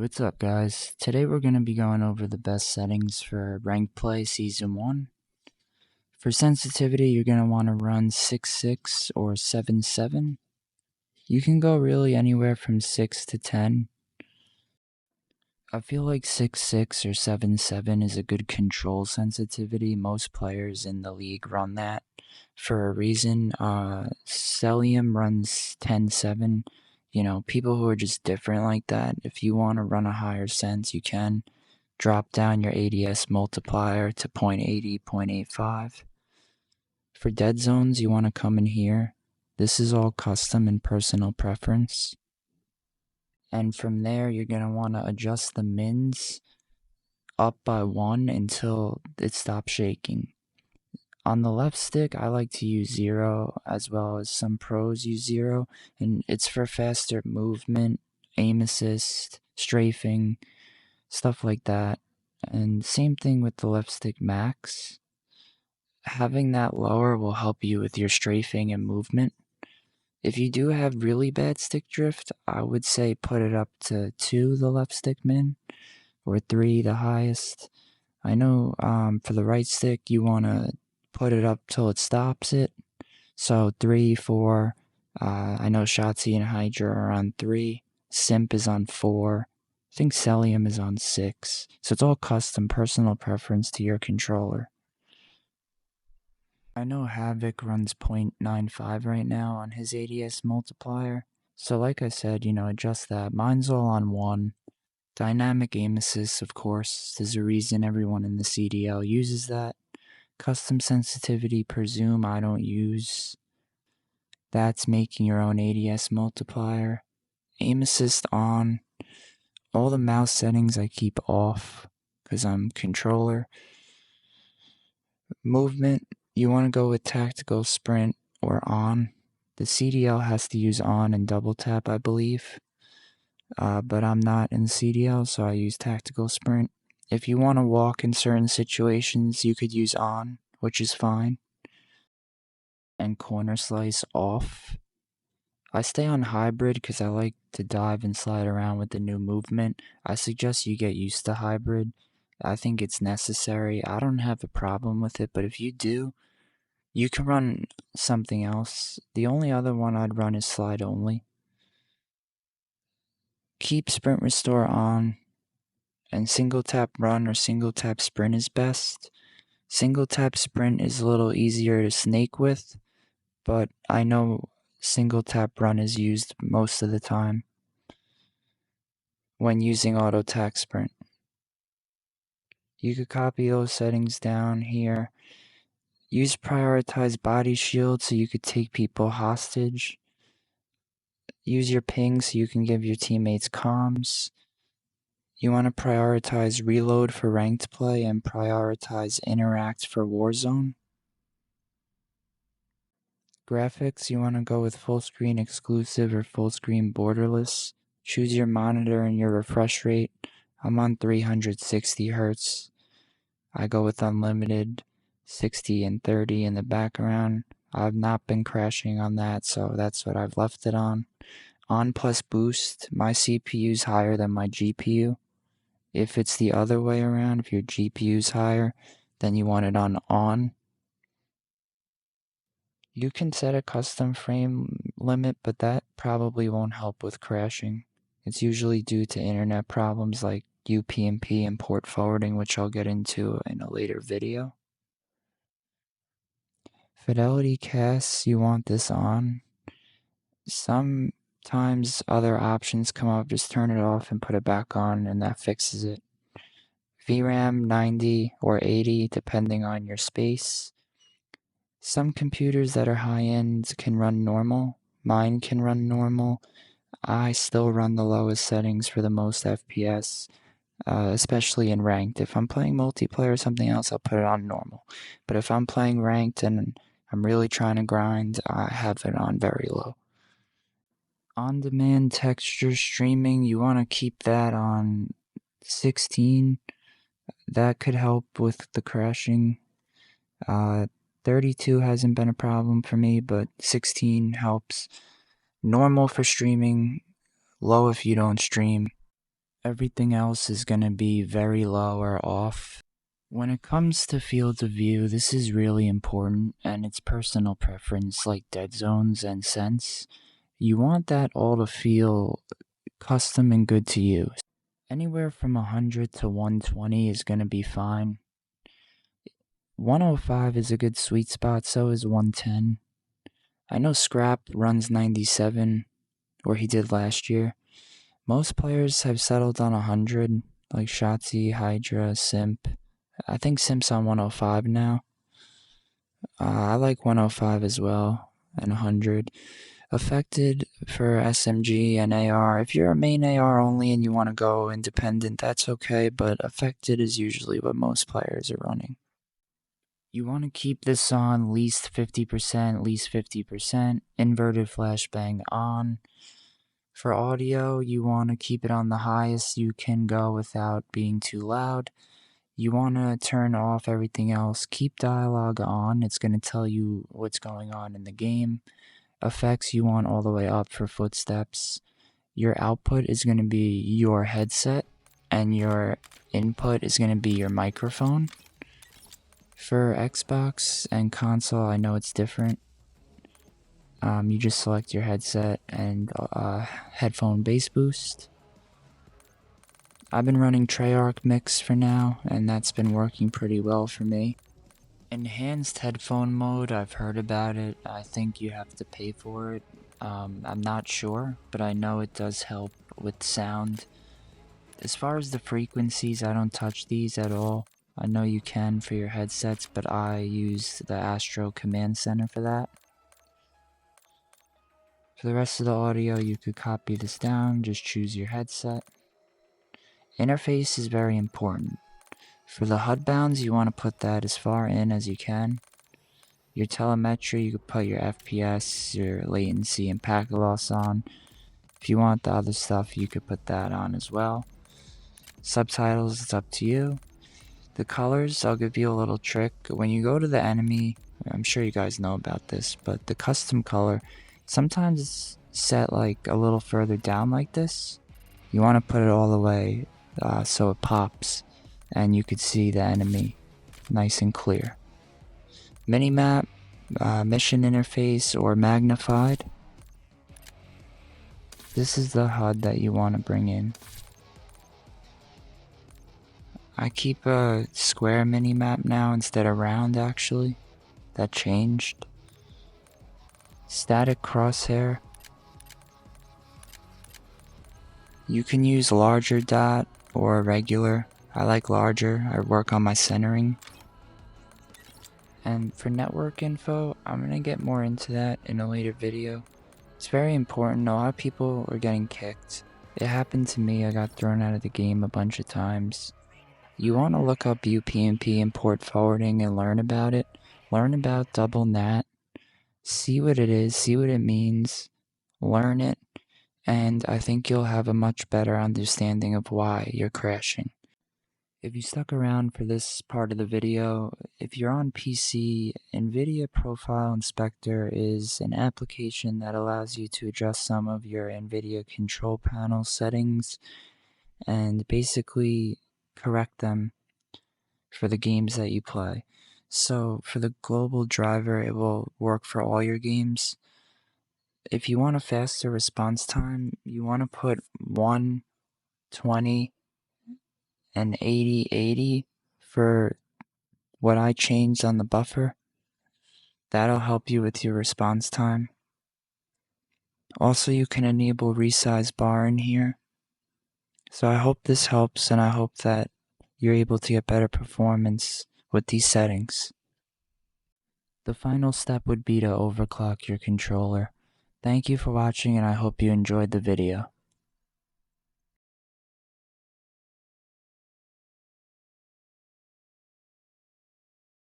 What's up guys? Today we're going to be going over the best settings for Ranked Play Season 1. For sensitivity, you're going to want to run 6.6 or 7.7. You can go really anywhere from 6 to 10. I feel like 6.6 or 7.7 is a good control sensitivity. Most players in the league run that for a reason. Celium runs 10.7. You know, people who are just different like that, if you want to run a higher sense, you can drop down your ADS multiplier to 0.80, 0.85. For dead zones, you want to come in here. This is all custom and personal preference. And from there, you're going to want to adjust the mins up by 1 until it stops shaking. On the left stick, I like to use 0, as well as some pros use 0, and it's for faster movement, aim assist, strafing, stuff like that. And same thing with the left stick max. Having that lower will help you with your strafing and movement. If you do have really bad stick drift, I would say put it up to 2, the left stick min, or 3, the highest. I know for the right stick, you want to put it up till it stops it. So 3, 4. I know Shotzi and Hydra are on 3. Simp is on 4. I think Celium is on 6. So it's all custom, personal preference to your controller. I know Havoc runs 0.95 right now on his ADS multiplier. So like I said, adjust that. Mine's all on 1. Dynamic aim assist, of course. There's a reason everyone in the CDL uses that. Custom sensitivity per zoom I don't use. That's making your own ADS multiplier. Aim assist on. All the mouse settings I keep off because I'm controller. Movement, you want to go with tactical sprint or on. The CDL has to use on and double tap, I believe. But I'm not in CDL, so I use tactical sprint. If you want to walk in certain situations, you could use on, which is fine. And corner slice off. I stay on hybrid because I like to dive and slide around with the new movement. I suggest you get used to hybrid. I think it's necessary. I don't have a problem with it, but if you do, you can run something else. The only other one I'd run is slide only. Keep sprint restore on, and single tap run or single tap sprint is best. Single tap sprint is a little easier to snake with, but I know single tap run is used most of the time when using auto tac sprint. You could copy those settings down here. Use prioritize body shield so you could take people hostage. Use your ping so you can give your teammates comms. You want to prioritize reload for ranked play and prioritize interact for Warzone. Graphics, you want to go with full screen exclusive or full screen borderless. Choose your monitor and your refresh rate. I'm on 360 Hz. I go with unlimited, 60 and 30 in the background. I've not been crashing on that, so that's what I've left it on. On plus boost, my CPU is higher than my GPU. If it's the other way around, if your GPU is higher, then you want it on. You can set a custom frame limit, but that probably won't help with crashing. It's usually due to internet problems like UPnP and port forwarding, which I'll get into in a later video. Fidelity casts, you want this on. Sometimes other options come up, just turn it off and put it back on, and that fixes it. VRAM 90 or 80, depending on your space. Some computers that are high-end can run normal. Mine can run normal. I still run the lowest settings for the most FPS, especially in ranked. If I'm playing multiplayer or something else, I'll put it on normal. But if I'm playing ranked and I'm really trying to grind, I have it on very low. On-demand texture streaming, you want to keep that on 16. That could help with the crashing. 32 hasn't been a problem for me, but 16 helps. Normal for streaming, low if you don't stream. Everything else is going to be very low or off. When it comes to field of view, this is really important, and it's personal preference like dead zones and sense. You want that all to feel custom and good to you. Anywhere from 100 to 120 is going to be fine. 105 is a good sweet spot, so is 110. I know Scrap runs 97, or he did last year. Most players have settled on 100, like Shotzi, Hydra, Simp. I think Simp's on 105 now. I like 105 as well, and 100. Affected for SMG and AR. If you're a main AR only and you want to go independent, that's okay, but affected is usually what most players are running. You want to keep this on least 50%, least 50%, inverted flashbang on. For audio, you want to keep it on the highest you can go without being too loud. You want to turn off everything else. Keep dialogue on. It's going to tell you what's going on in the game. Effects you want all the way up for footsteps. Your output is going to be your headset, and your input is going to be your microphone. For Xbox and console, I know it's different. You just select your headset and headphone bass boost. I've been running Treyarch mix for now, and that's been working pretty well for me. Enhanced headphone mode, I've heard about it. I think you have to pay for it. I'm not sure, but I know it does help with sound. As far as the frequencies, I don't touch these at all. I know you can for your headsets, but I use the Astro Command Center for that. For the rest of the audio, you could copy this down, just choose your headset. Interface is very important. For the HUD bounds, you want to put that as far in as you can. Your telemetry, you could put your FPS, your latency, and packet loss on. If you want the other stuff, you could put that on as well. Subtitles, it's up to you. The colors, I'll give you a little trick. When you go to the enemy, I'm sure you guys know about this, but the custom color, sometimes it's set like a little further down like this. You want to put it all the way so it pops and you could see the enemy nice and clear. Minimap, mission interface, or magnified. This is the HUD that you want to bring in. I keep a square minimap now instead of round actually. That changed. Static crosshair. You can use larger dot or regular. I like larger. I work on my centering. And for network info, I'm going to get more into that in a later video. It's very important. A lot of people are getting kicked. It happened to me. I got thrown out of the game a bunch of times. You want to look up UPnP and port forwarding and learn about it. Learn about double NAT. See what it is. See what it means. Learn it. And I think you'll have a much better understanding of why you're crashing. If you stuck around for this part of the video, if you're on PC, Nvidia Profile Inspector is an application that allows you to adjust some of your Nvidia control panel settings and basically correct them for the games that you play. So for the global driver, it will work for all your games. If you want a faster response time, you want to put 120 and 80 for what I changed on the buffer. That'll help you with your response time. Also, you can enable resize bar in here. So I hope this helps, and I hope that you're able to get better performance with these settings. The final step would be to overclock your controller. Thank you for watching, and I hope you enjoyed the video.